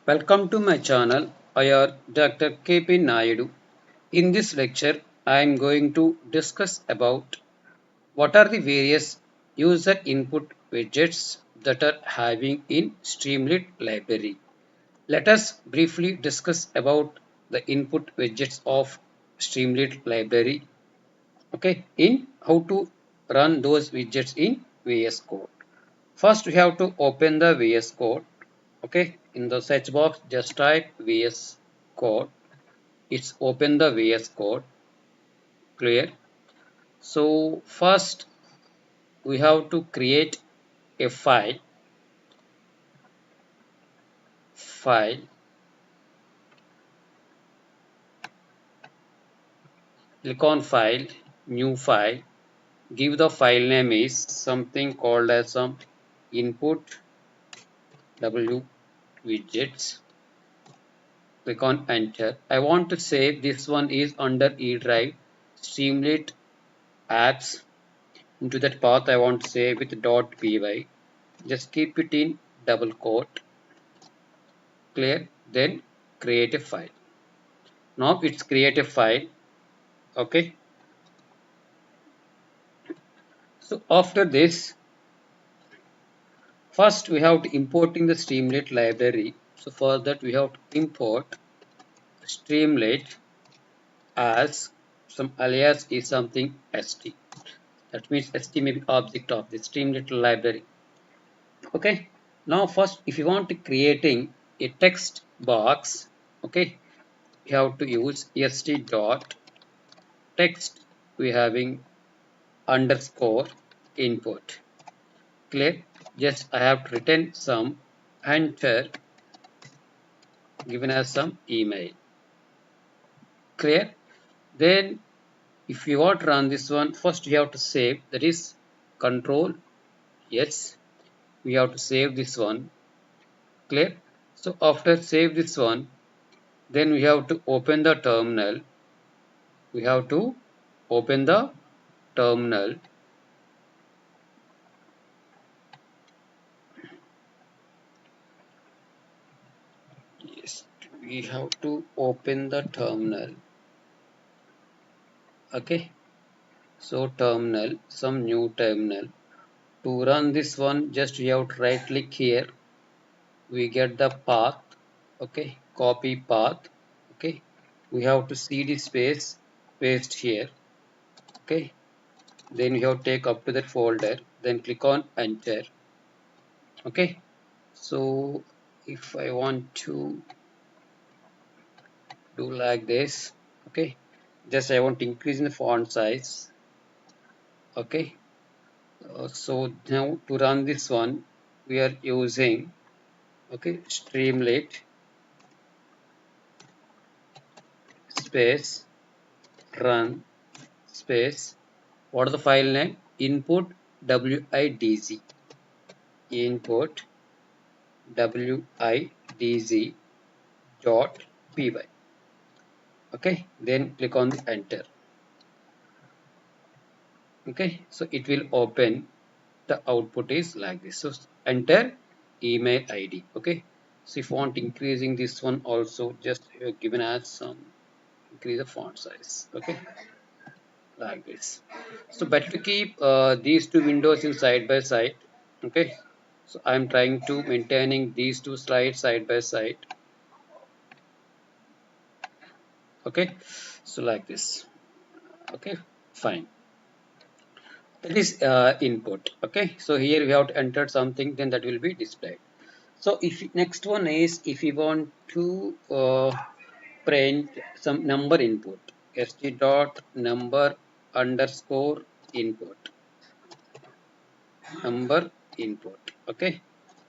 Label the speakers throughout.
Speaker 1: Welcome to my channel. I am Dr. KP Naidu. In this lecture, I am going to discuss about what are the various user input widgets that are having in Streamlit library. Let us briefly discuss about the input widgets of Streamlit library. Okay, in how to run those widgets in VS Code. First, we have to open the VS Code. Okay, in the search box, just type VS Code. It's open the VS Code. Clear. So first, we have to create a file. File. Click on File. New file. Give the file name is something called as some input w widgets. Click on Enter. I want to save this one is under E drive. Streamlit apps. Into that path I want to save with .py. Just keep it in double quote. Clear. Then create a file. Now it's create a file. Okay. So after this, first we have to importing the Streamlit library. So for that we have to import Streamlit as some alias is something st. That means st may be object of the Streamlit library. Okay. Now first, if you want to creating a text box, okay, you have to use st dot text. We having underscore input. Clear. Just I have to return some enter given as some email. Clear. Then if you want to run this one, first you have to save, that is control yes, we have to save this one. Clear. So after save this one, then we have to open the terminal. We have to open the terminal. Yes, we have to open the terminal. Okay, so terminal, some new terminal. To run this one, just we have to right click here. We get the path. Okay, copy path. Okay, we have to cd space paste here. Okay, then we have to take up to that folder. Then click on enter. Okay, so if I want to do like this, okay, just I want to increase in the font size. Okay, so now to run this one, we are using okay streamlit space run space. What is the file name? Input widz. Input widz dot py. Okay, then click on the enter. Okay, so it will open. The output is like this. So enter email ID. Okay, so if you want increasing this one also, just given as some increase the font size. Okay, like this. So better to keep these two windows in side by side. Okay, so I'm trying to maintaining these two slides side by side. Okay, so like this. Okay, fine. That is input. Okay, so here we have to enter something, then that will be displayed. So if next one is if you want to print some number input, st dot number underscore input, number input. Okay,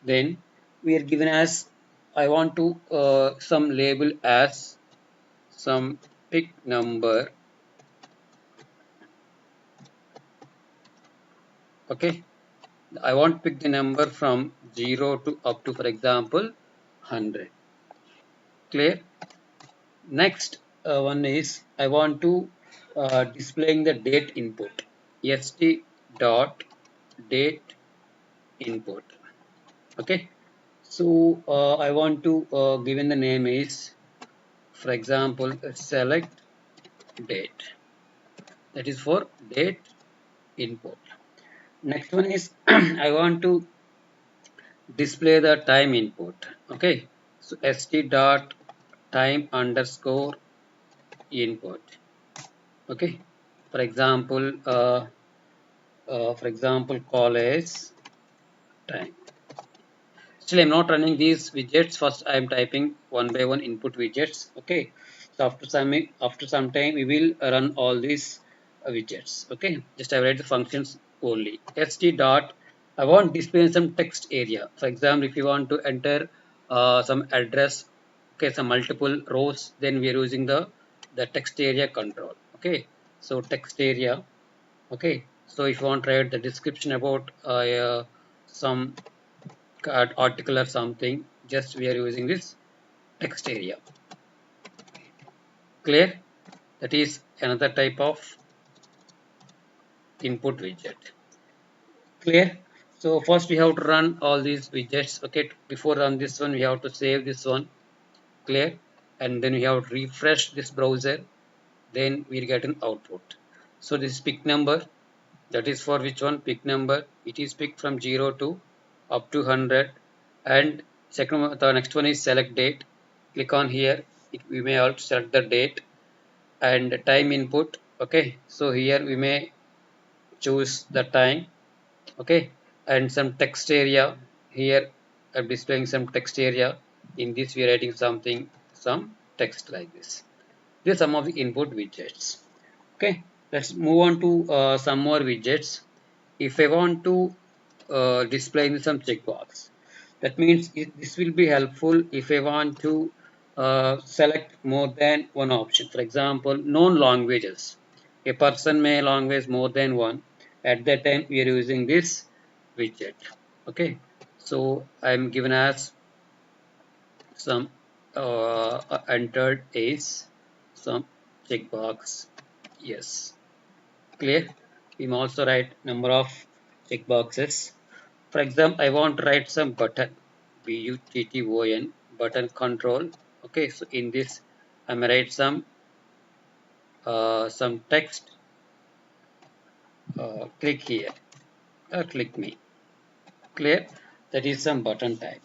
Speaker 1: then we are given as I want to some label as some pick number. Okay, I want to pick the number from 0 to up to, for example, 100. Clear. Next one is I want to displaying the date input. st dot date input. Okay. So I want to given the name is, for example, select date. That is for date input. Next one is I want to display the time input. Okay, so st dot time underscore input. Okay, for example, college time. Still, I'm not running these widgets. First, I'm typing one by one input widgets. Okay. So after some time, we will run all these widgets. Okay. Just I write the functions only. st dot. I want display in some text area. For example, if you want to enter some address, okay, some multiple rows, then we are using the text area control. Okay. So text area. Okay. So if you want to write the description about some article or something, just we are using this text area. Clear? That is another type of input widget. Clear? So first we have to run all these widgets. Okay, before run this one we have to save this one. Clear? And then we have to refresh this browser, then we'll get an output. So this is pick number. That is for which one? Pick number. It is picked from 0 to up to 100. And the next one is select date. Click on here. We may also select the date and time input. Okay, so here we may choose the time. Okay, and some text area. Here I'm displaying some text area. In this we are writing something, some text like this. These are some of the input widgets. Okay, let's move on to some more widgets. If I want to display some checkbox, that means this will be helpful if I want to select more than one option. For example, known languages. A person may language more than one. At that time, we are using this widget. Okay, so I'm given as some entered is some checkbox. Yes, clear. We may also write number of checkboxes. For example, I want to write some button, button, button control. Okay, so in this, I'm write some text. Click here or click me. Clear? That is some button type.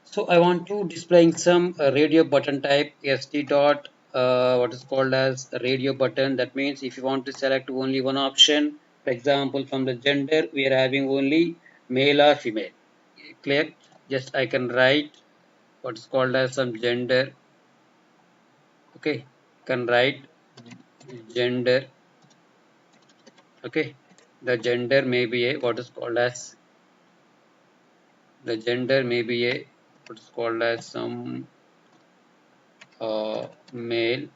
Speaker 1: So I want to displaying some radio button type st dot what is called as a radio button. That means if you want to select only one option, for example, from the gender, we are having only male or female. Clear? Just I can write what is called as some gender. Okay, can write gender. Okay, the gender may be a what is called as the gender may be a what is called as some male.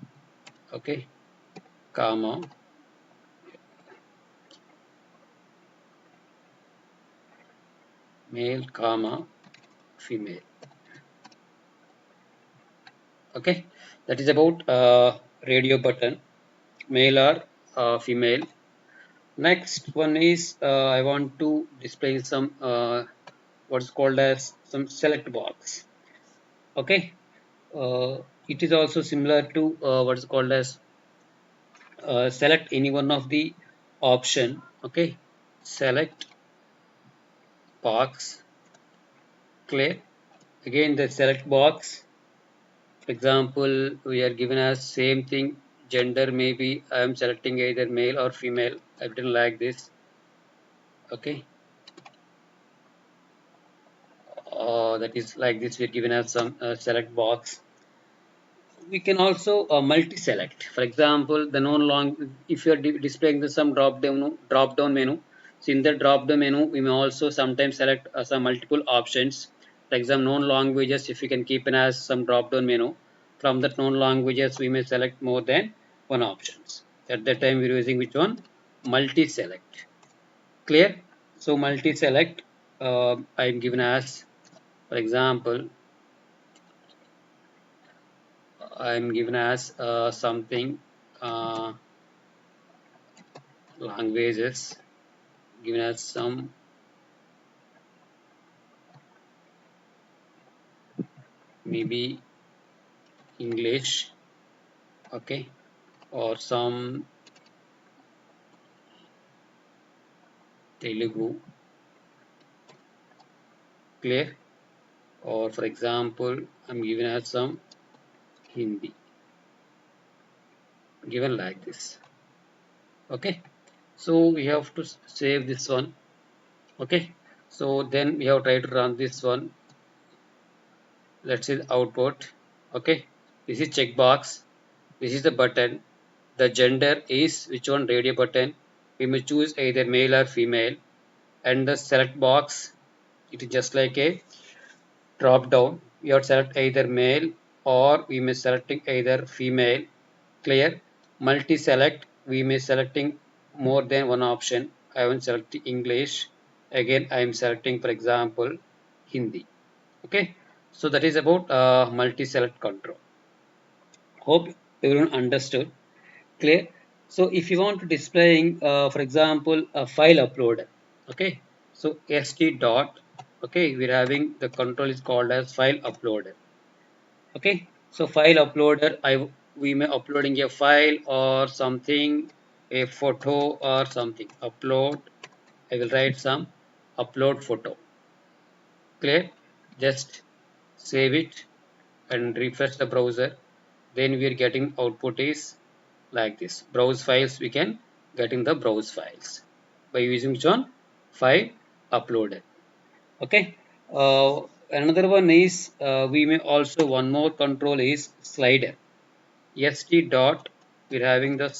Speaker 1: Okay, comma male comma female. Okay, that is about radio button, male or female. Next one is I want to display some what is called as some select box. Okay, it is also similar to what is called as select any one of the option. Okay, select box. Clear? Again the select box. For example, we are given as same thing, gender. Maybe I am selecting either male or female. I've done like this. Okay, that is like this. We're given as some select box. We can also multi-select. For example, the non long, if you are displaying some drop down menu. So in the drop down menu, we may also sometimes select some multiple options. For example, known languages, if you can keep it as some drop down menu, from that known languages we may select more than one options. At that time we're using which one? Multi-select. Clear? So multi-select, I'm given as, for example, I'm given as something languages, given as some maybe English, okay, or some Telugu, clear, or for example I'm given as some Hindi, given like this, okay. So we have to save this one, okay. So then we have tried to run this one. Let's see the output, okay. This is checkbox, this is the button, the gender is which one, radio button. We may choose either male or female, and the select box, it is just like a drop down. We have to select either male or we may selecting either female, clear. Multi select, we may selecting more than one option. I am selecting English, again I am selecting for example Hindi, okay. So that is about multi select control. Hope everyone understood, clear. So if you want to displaying for example a file uploader, okay. So st dot, okay, we're having the control is called as file uploader, okay. So file uploader, we may uploading a file or something, a photo or something, upload. I will write some upload photo, clear. Just save it and refresh the browser. Then we are getting output is like this. Browse files, we can get in the browse files by using which one, file uploaded, okay. Another one is we may also one more control is slider. St dot, we're having the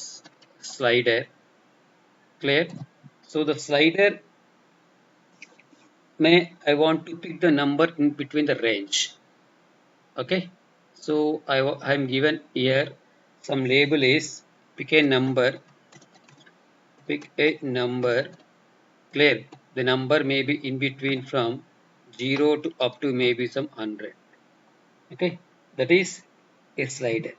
Speaker 1: slider, clear. So the slider may, I want to pick the number in between the range, okay. So I'm given here some label is pick a number, pick a number, clear. The number may be in between from 0 to up to maybe some 100, okay. That is a slider,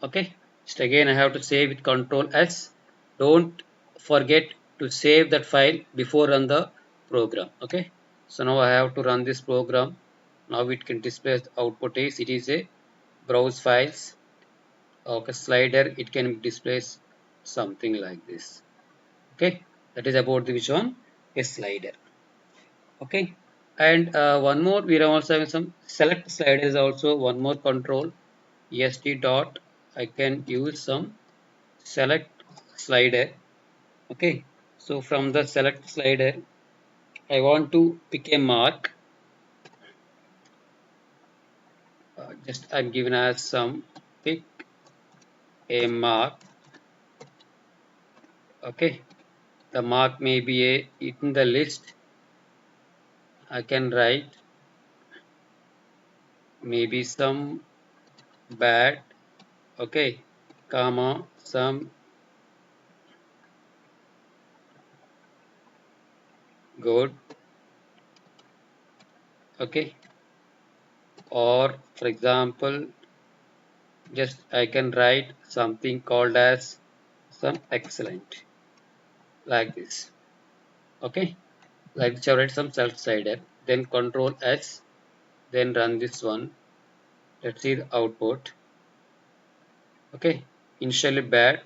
Speaker 1: okay. Just again I have to save with control S. Don't forget to save that file before run the program, okay. So now I have to run this program. Now it can display the output is, it is a browse files, okay. Slider, it can display something like this, okay. That is about the which one, a slider, okay. And one more, we are also having some select slider is also one more control. St dot, I can use some select slider, okay. So from the select slider I want to pick a mark, just I'm given as some pick a mark, okay. The mark may be a in the list, I can write maybe some bad, okay, comma some good, okay. Or for example just I can write something called as some excellent, like this, okay. Like this I write some self slider, then control S, then run this one. Let's see the output, okay. Initially bad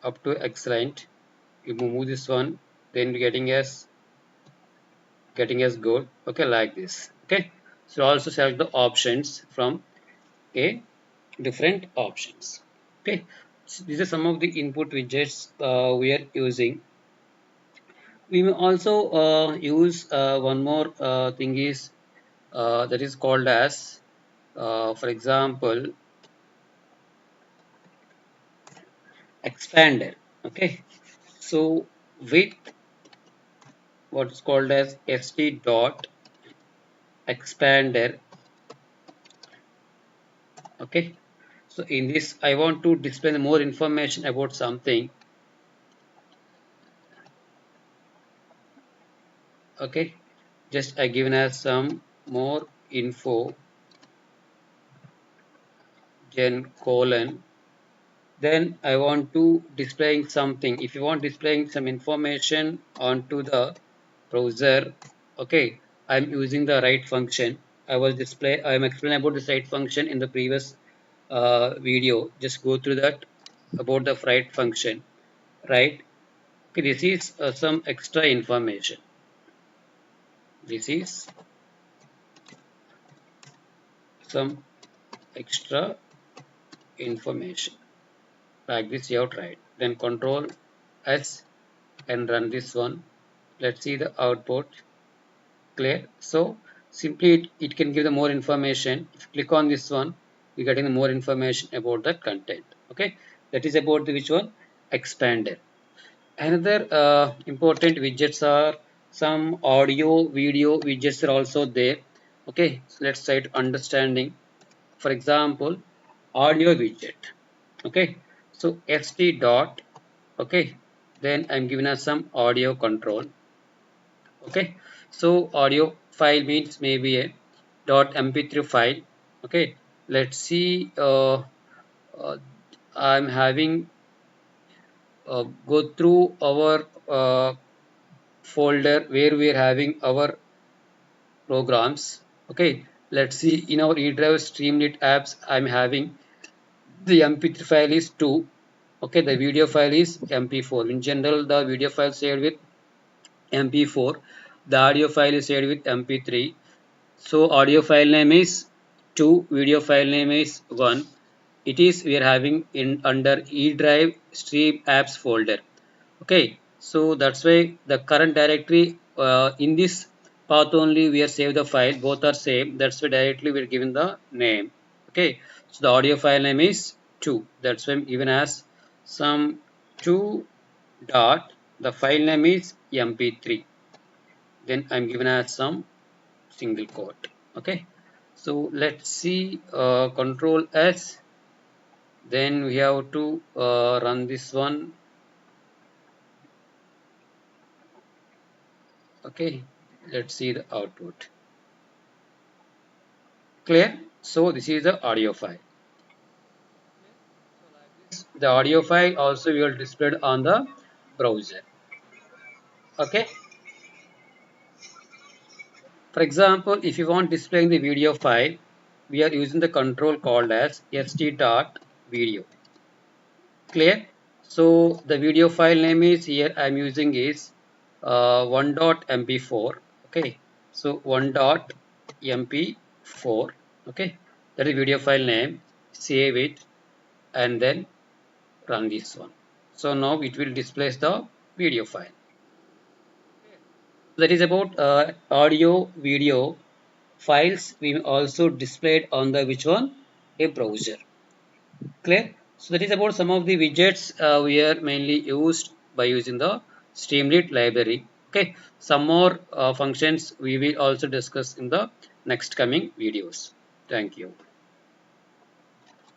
Speaker 1: up to excellent, you move this one, then getting as good, okay, like this, okay. So also select the options from a different options, okay. So these are some of the input widgets we are using. We may also use one more thing is that is called as for example expander, okay. So with what is called as st dot expander, okay. So in this I want to display more information about something, okay. Just I given as some more info, then colon, then I want to displaying something. If you want displaying some information onto the browser, okay, I'm using the write function, I am explaining about the write function in the previous video. Just go through that about the write function, right? Okay, this is some extra information. This is some extra information. Like this, you have tried. Then Control S and run this one. Let's see the output. Clear. So simply it can give the more information. If you click on this one, you're getting the more information about the content. Okay, that is about the which one, expander. Another important widgets are some audio video widgets are also there. Okay, so let's try to understanding. For example, audio widget. Okay, so st dot. Okay, then I'm giving us some audio control. Okay, so audio file means maybe a .mp3 file. Okay, let's see. Uh, I'm having go through our folder where we are having our programs. Okay, let's see, in our eDrive streamlit apps I'm having the mp3 file is 2. Okay, the video file is mp4. In general, the video file shared with mp4, the audio file is shared with mp3. So audio file name is 2, video file name is 1. It is we are having in under eDrive stream apps folder. Okay, so that's why the current directory in this path only we are save the file, both are same, that's why directly we are given the name. Okay, so the audio file name is 2, that's why I'm given as some 2 dot, the file name is mp3, then I'm given as some single quote. Okay, so let's see, control S, then we have to run this one. Okay, let's see the output. Clear. So this is the audio file. The audio file also will displayed on the browser. Okay, for example, if you want displaying the video file, we are using the control called as st.video. Clear. So the video file name is here I'm using is 1.mp4. Okay, so 1.mp4. Okay, that is video file name. Save it and then run this one. So now it will display the video file. That is about audio video files we also displayed on the which one, a browser. Clear. So that is about some of the widgets we are mainly used by using the streamlit library. Okay, some more functions we will also discuss in the next coming videos. Thank you.